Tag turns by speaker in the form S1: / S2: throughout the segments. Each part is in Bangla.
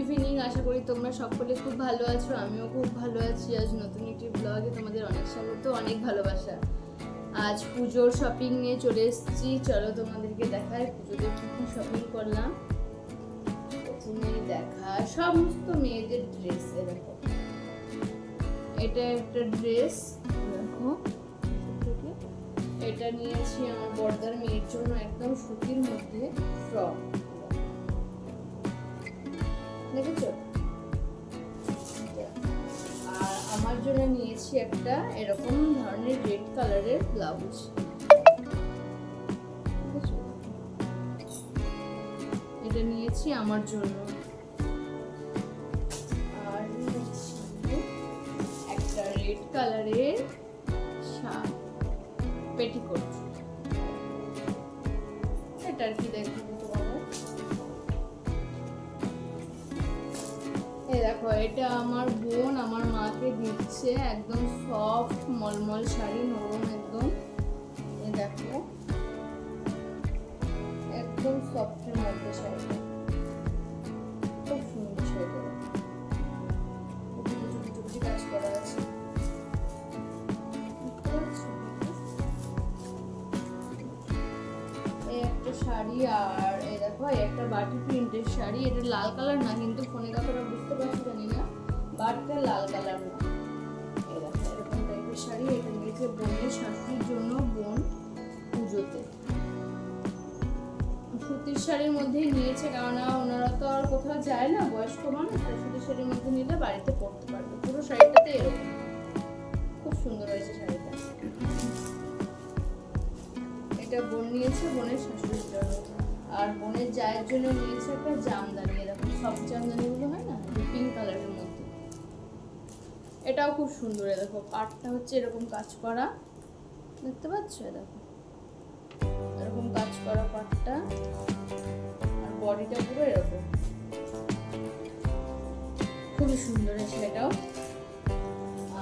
S1: ইভিনিং। আশা করি তোমরা সকলে খুব ভালো আছো, আমিও খুব ভালো আছি। আজ নতুন একটি ব্লগে তোমাদের অনেক স্বাগত, অনেক ভালোবাসা। আজ পুজোর শপিং নিয়ে চলে এসেছি, চলো তোমাদেরকে দেখাই পুজোতে কি কি শপিং করলাম। প্রথমে দেখা সমস্ত মেয়েদের ড্রেস। দেখো এটা একটা ড্রেস, দেখো এটা নিয়েছি আমার বড়দার মেয়ের জন্য, একদম সুতির মধ্যে ফ্রক, দেখেছো? আর আমার জন্য নিয়েছি একটা এরকম ধরনের রেড কালারের ব্লাউজ, এটা নিয়েছি আমার জন্য। আর নিয়েছি একটা রেড কালারের শার্ট, পেটিকোট, এটা আর কি দেখো। দেখো এটা আমার বোন আমার মাকে দিচ্ছে, একদম সফট মলমল শাড়ি, নরম একদম। দেখো একদম সফটের মধ্যে শাড়িটা, খুব সুন্দর শাড়িটা, কুচি কাজ করা আছে। এই একটা শাড়ি, আর এই দেখো একটা বাটি প্রিন্টের শাড়ি, এটা লাল কালার না, কিন্তু ফোনে কাপড়টা বুঝতে পারছি জানি না, বাটটা লাল কালার না। এই দেখো এরকম টাইপের শাড়ি, এটা নিয়েছে বোনের শাশুড়ির জন্য, বোন পুজোতে। সুতির শাড়ির মধ্যেই নিয়েছে, কেননা ওনারা তো আর কোথাও যায় না, বয়স্ক মানুষ, সুতির শাড়ির মধ্যে নিলে বাড়িতে পরতে পারবে। পুরো শাড়িটাতে এরকম খুব সুন্দর হয়েছে শাড়িটা। এটা বোন নিয়েছে বোনের শাশুড়ির জন্য, আর বোনের জায়ের জন্য নিয়েছে একটা জামদানি, এরকম সফট জামদানিগুলো হয় না, পিঙ্ক কালারের মধ্যে, এটাও খুব সুন্দর। দেখো পাটটা হচ্ছে এরকম কাজ করা, দেখতে পাচ্ছ? দেখো এরকম কাজ করা পাটটা, আর বডিটা পুরো এরকম, খুবই সুন্দর হয়েছে এটাও।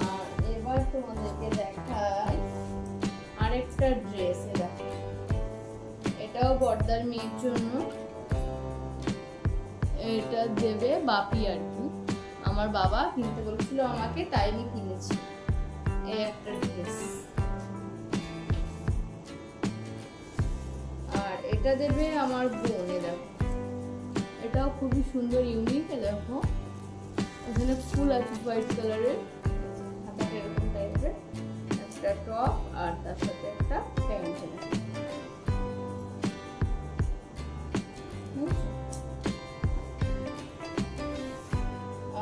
S1: আর এবার তোমাদেরকে দেখাই আরেকটা ড্রেস, দেখো এটাও বড়দার মেয়ের জন্য, এটা দেবে বাপি আর কি, আমার বাবা কিনতে বলেছিল আমাকে, তাই আমি কিনেছি। এই একটা ড্রেস, আর এটা দেবে আমার বোন। দেখো এটাও খুবই সুন্দর, ইউনিক। দেখো এখানে ফুল আছে হোয়াইট কালারের, হাতাটা এরকম টাইপের, একটা টপ আর তার সাথে একটা প্যান্ট।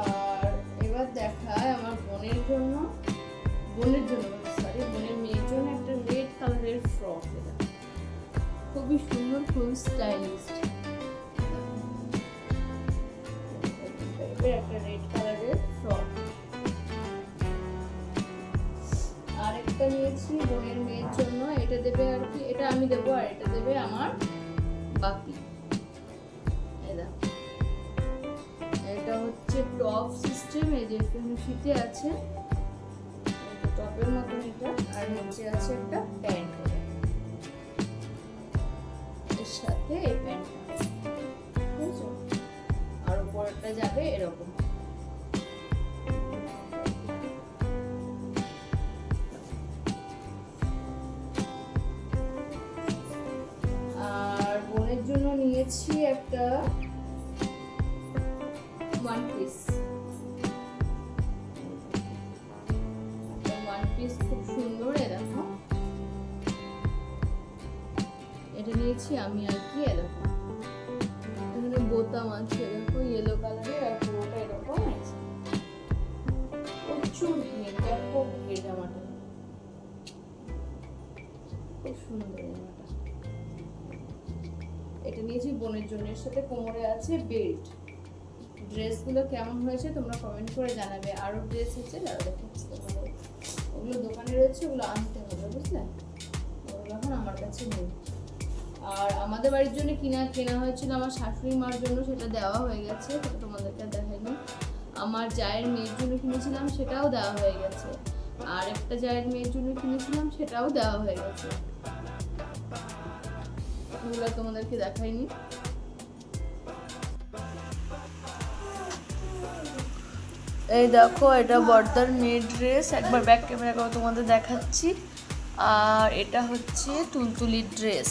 S1: আর এবার দেখায় আমার বোনের জন্য সরি বোনের মেয়ের জন্য একটা রেড কালারের ফ্রক, খুবই সুন্দর, খুব স্টাইলিশ, একটা রেড কালারের ফ্রক। আর একটা নিয়েছি বোনের মেয়ের জন্য, এটা দেবে আর কি, এটা আমি দেবো, আর এটা দেবে আমার বাপি। এটা হচ্ছে টপ সিস্টেম, এই যে শীতে আছে টপের মতন এটা, আর নিচে আছে একটা প্যান্ট, এর সাথে এই প্যান্টটা, বুঝছো? আর উপরটা যাবে এরকম। আর বোনের জন্য নিয়েছি একটা ওয়ান পিস, খুব সুন্দর। দেখো এটা নিয়েছি আমি আর কি, দেখো এখানে বোতাম আছে, দেখো ইয়েলো কালারের, আর পুরোটা এরকম আছে, প্রচুর ঘের, ব্যাপক ঘের জামাটা, খুব সুন্দর জামাটা। এটা নিয়েছি বোনের জন্য, এর সাথে কোমরে আছে বেল্ট। ড্রেসগুলো কেমন হয়েছে তোমরা কমেন্ট করে জানাবে। আরো ড্রেস আছে, আরো দেখাচ্ছি তোমাদের, ওগুলো দোকানে রয়েছে, ওগুলো আনতে হবে, বুঝলে? ওগুলো এখন আমার কাছে নেই। আর আমাদের বাড়ির জন্য কেনা হয়েছিল আমার শাশুড়ি মার জন্য, সেটা দেওয়া হয়ে গেছে, সেটা তোমাদেরকে দেখাইনি। আমার জায়ের মেয়ের জন্য কিনেছিলাম, সেটাও দেওয়া হয়ে গেছে। আর একটা জায়ের মেয়ের জন্য কিনেছিলাম, সেটাও দেওয়া হয়ে গেছে, ওগুলো তোমাদেরকে দেখাইনি।
S2: এই দেখো এটা বর্দার মেয়ের ড্রেস, একবার ব্যাক ক্যামেরা করে তোমাদের দেখাচ্ছি। আর এটা হচ্ছে তুলতুলির ড্রেস,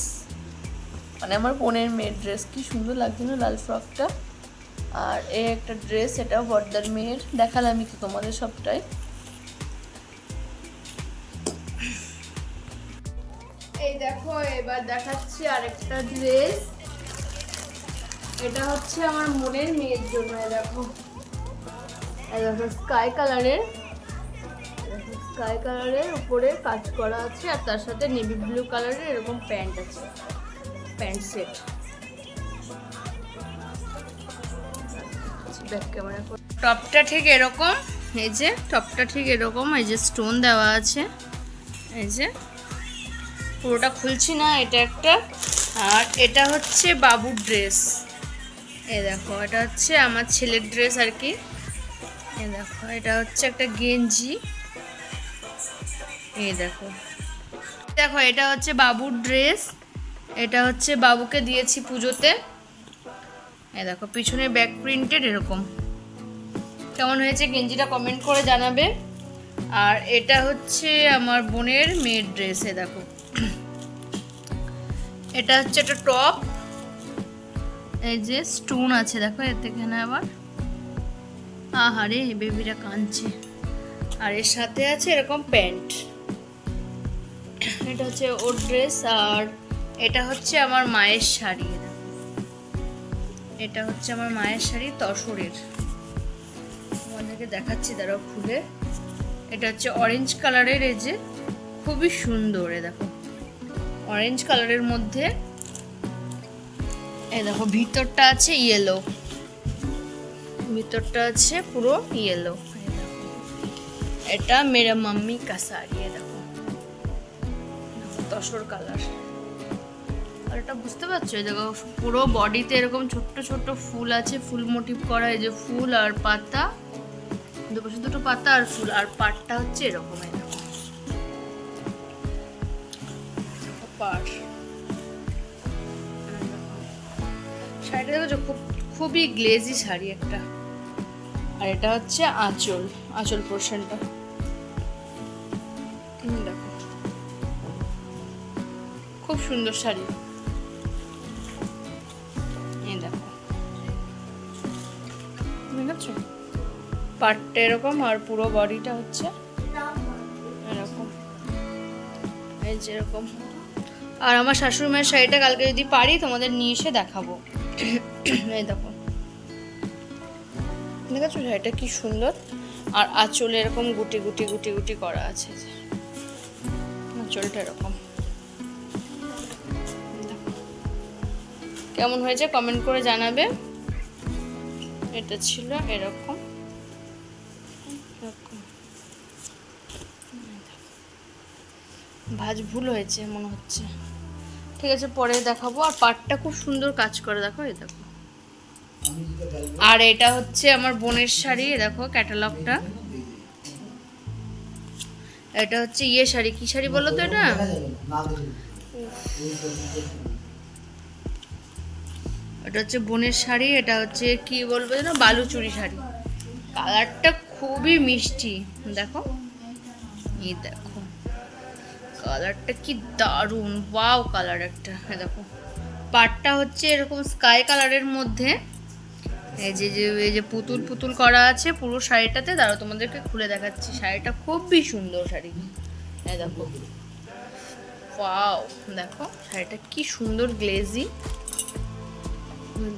S2: মানে আমার বোনের মেয়ের ড্রেস। কি সুন্দর লাগছে না লাল ফ্রকটা। আর এই একটা ড্রেস, এটাও বর্দার মেয়ের, দেখালামই তো তোমাদের সবটাই। এই দেখো এবার দেখাচ্ছি আরেকটা ড্রেস, এটা হচ্ছে আমার বোনের মেয়ের জন্য। দেখো স্কাই কালারের, স্কাই কালারের উপরে কাজ করা আছে, আর তার সাথে নেভি ব্লু কালারের এরকম প্যান্ট আছে, প্যান্ট সেট। ব্যাক ক্যামেরা টপটা ঠিক এরকম, এই যে টপটা ঠিক এরকম, এই যে স্টোন দেওয়া আছে, এই যে পুরোটা খুলছি না, এটা একটা। আর এটা হচ্ছে বাবুর ড্রেস, এই দেখো এটা হচ্ছে আমার ছেলের ড্রেস আর কি। এই দেখো এটা হচ্ছে একটা গেঞ্জি, এই দেখো দেখো এটা হচ্ছে বাবুর ড্রেস, এটা হচ্ছে বাবুকে দিয়েছি পুজোতে। এই দেখো পিছনে ব্যাক প্রিন্টেড এরকম। কেমন হয়েছে গেঞ্জিটা কমেন্ট করে জানাবে। আর এটা হচ্ছে আমার বোনের মেয়ের ড্রেস, এ দেখো এটা হচ্ছে একটা টপ, এই যে স্টোন আছে দেখো এতে, এখানে আবার আহারে বেবিরা কাঁদছে। আর এর সাথে আছে এরকম প্যান্ট, এটা হচ্ছে ওর ড্রেস। আর এটা হচ্ছে আমার মায়ের শাড়ি, এটা হচ্ছে আমার মায়ের শাড়ি তসরের, তোমাদেরকে দেখাচ্ছি দাঁড়াও খুলে। এটা হচ্ছে অরেঞ্জ কালারের, এই যে খুবই সুন্দর, এ দেখো অরেঞ্জ কালারের মধ্যে, এই দেখো ভিতরটা আছে ইয়েলো, ভিতরটা আছে পুরো ইয়েলো। এটা মেরা মাম্মি কা শাড়ি, দেখো তসর কালার। আর এটা বুঝতে পারছো, দেখো পুরো বডিতে এরকম ছোট্ট ছোট্ট ফুল আছে, ফুল মোটিভ করা, এই যে ফুল আর পাতা, দুপাশে দুটো পাতা আর ফুল, আর পাটটা হচ্ছে এরকম, এরকম পাট। শাড়িটা দেখো খুবই গ্লেজি শাড়ি একটা। আর এটা হচ্ছে আঁচল, আঁচল পোর্শনটা দেখো খুব সুন্দর শাড়ি। এই দেখো বুঝেছো, পাটটা এরকম আর পুরো বডিটা হচ্ছে এরকম, এই যেরকম। আর আমার শাশুড়ি মায়ের শাড়িটা কালকে যদি পারি তোমাদের নিয়ে এসে দেখাবো। এই দেখো দেখেছো শাড়িটা কি সুন্দর। আর আঁচলে এরকম গুটি গুটি গুটি গুটি করা আছে, আঁচলটা এরকম। কেমন হয়েছে কমেন্ট করে জানাবে। এটা ছিল এরকম, ভাঁজ ভুল হয়েছে মনে হচ্ছে, ঠিক আছে পরে দেখাবো। আর পাটটা খুব সুন্দর কাজ করে, দেখো এই দেখো। আর এটা হচ্ছে আমার বোনের শাড়ি, দেখো ক্যাটালগটা। এটা হচ্ছে ইয়ে শাড়ি, কি শাড়ি বলো তো এটা? এটা হচ্ছে বোনের শাড়ি, এটা হচ্ছে কি বলবো যেন, বালুচুরি শাড়ি। কালারটা খুবই মিষ্টি, দেখো এই দেখো কালারটা কি দারুণ, ওয়াও কালার একটা। দেখো পাটটা হচ্ছে এরকম স্কাই কালারের মধ্যে, এই যে পুতুল পুতুল করা আছে পুরো শাড়িটাতে। দাঁড়াও তোমাদেরকে খুলে দেখাচ্ছি, শাড়িটা খুবই সুন্দর শাড়ি। এই দেখো ওয়াও, দেখো শাড়িটা কি সুন্দর গ্লেজি।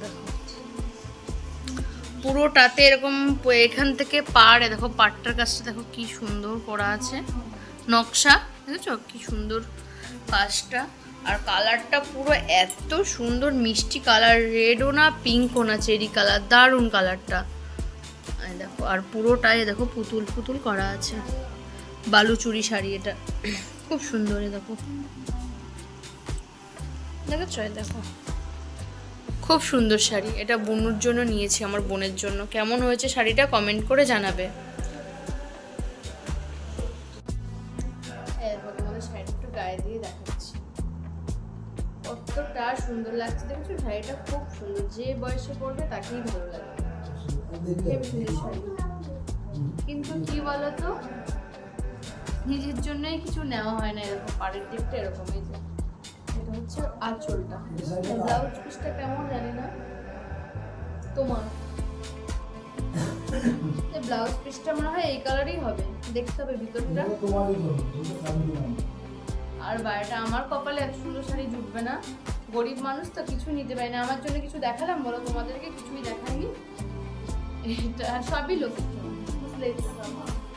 S2: দেখো পুরোটাতে এরকম, এখান থেকে পাড়, দেখো পাটটার কাজটা দেখো কি সুন্দর করা আছে, নকশা দেখেছো কি সুন্দর কাজটা। আর কালারটা পুরো এত সুন্দর মিষ্টি কালার, রেডও না পিঙ্কও না, চেরি কালার, দারুণ কালারটা। দেখো আর পুরোটাই দেখো পুতুল পুতুল করা আছে, বালুচুরি শাড়ি এটা খুব সুন্দর। দেখো দেখেছো, দেখো খুব সুন্দর শাড়ি। এটা বোনুর জন্য নিয়েছি, আমার বোনের জন্য। কেমন হয়েছে শাড়িটা কমেন্ট করে জানাবে। তোমাদের শাড়িটা একটু গায়ে দিয়ে দেখাচ্ছি, কতটা সুন্দর লাগছে দেখছো। শাড়িটা খুব সুন্দর, যে বয়সে পরবে তাকেই ভালো লাগবে। শাড়ি
S1: কিন্তু কি বলতো, নিজের জন্যই কিছু নেওয়া হয় না। এরকম পাড়ের দিকটা এরকমই, যে এটা হচ্ছে আঁচলটা। ব্লাউজ পিসটা কেমন জানি না তোমার, ব্লাউজ পিসটা মনে হয় এই কালারই হবে, দেখতে হবে ভিতরটা। আর বাইরেটা আমার কপালে এত সুন্দর শাড়ি জুটবে না, গরিব মানুষ তো কিছু নিতে পারি না। আমার জন্য কিছু দেখালাম বলো, তোমাদেরকে কিছুই দেখাইনি। এটা সবই লোকের জন্য, বুঝলেই তো,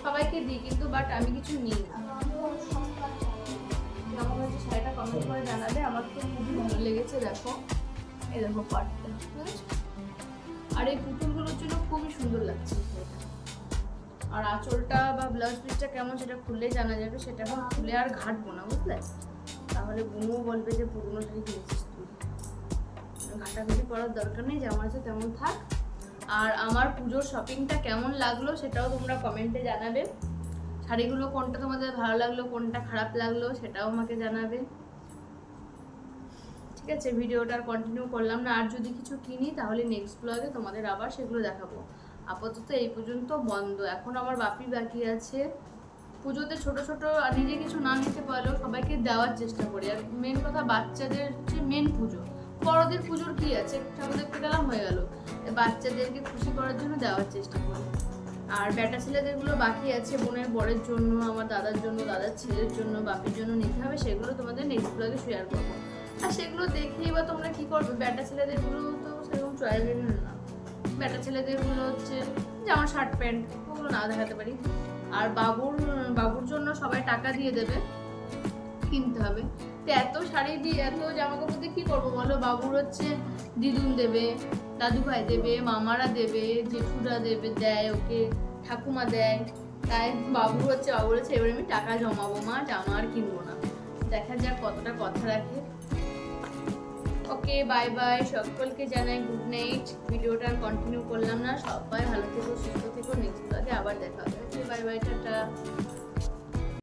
S1: সবাইকে দিই কিন্তু বাট আমি কিছু নিই না। কেমন হয়েছে শাড়িটা কমেন্ট করে জানাবে, আমার তো খুবই ভালো লেগেছে। দেখো এই দেখো পাটটা, আর এই পুতুলগুলোর জন্য খুবই সুন্দর লাগছে শাড়িটা। আর আঁচলটা বা ব্লাউজ পিসটা কেমন সেটা খুললে জানা যাবে, সেটা এখন খুলে আর ঘাটবো না, বুঝলে? তাহলে বুনুও বলবে যে পুরোনো শাড়ি কিনেছিস তুই, ঘাটাঘাটি করার দরকার নেই, যেমন আছে তেমন থাক। আর আমার পুজোর শপিংটা কেমন লাগলো সেটাও তোমরা কমেন্টে জানাবে। শাড়িগুলো কোনটা তোমাদের ভালো লাগলো, কোনটা খারাপ লাগলো সেটাও আমাকে জানাবে। ঠিক আছে, ভিডিওটা আর কন্টিনিউ করলাম না। আর যদি কিছু কিনি তাহলে নেক্সট ব্লগে তোমাদের আবার সেগুলো দেখাবো। আপাতত এই পর্যন্ত বন্ধ। এখন আমার বাপি বাকি আছে। পুজোতে ছোট ছোট আর নিজে কিছু না নিতে পারলেও সবাইকে দেওয়ার চেষ্টা করি। আর মেন কথা, বাচ্চাদের হচ্ছে মেন পুজো। বড়দের পুজোর কি আছে, ঠাকুর দেখতে গেলাম হয়ে গেল, বাচ্চাদেরকে খুশি করার জন্য দেওয়ার চেষ্টা করি। আর বেটা ছেলেদেরগুলো বাকি আছে, বোনের বরের জন্য, আমার দাদার জন্য, দাদার ছেলের জন্য, বাপির জন্য নিতে হবে। সেগুলো তোমাদের নেক্সট ব্লগে শেয়ার করবো। আর সেগুলো দেখেই বা তোমরা কি করবে, বেটা ছেলেদেরগুলো তো সেরকম চয়েসের না। বেটা ছেলেদেরগুলো হচ্ছে যেমন শার্ট প্যান্ট, ওগুলো না দেখাতে পারি। আর বাবুর জন্য সবাই টাকা দিয়ে দেবে, কিনতে হবে। তো এত শাড়ি দিয়ে, এত জামা কাপড় দিয়ে কী করবো বলো? বাবুর হচ্ছে দিদুন দেবে, দাদু ভাই দেবে, মামারা দেবে, জেঠুরা দেবে, দেয় ওকে, ঠাকুমা দেয়। তাই বাবু হচ্ছে এবার আমি টাকা জমাবো, মা জামা আর কিনবো না। দেখা যাক কতটা কথা রাখে। ওকে, বাই বাই, সকলকে জানাই গুড নাইট। ভিডিওটা আর কন্টিনিউ করলাম না। সবাই ভালো থেকো, সুস্থ থেকো। নেক্সট ব্লগে আবার দেখা হবে। ওকে, বাই বাই, টাটা।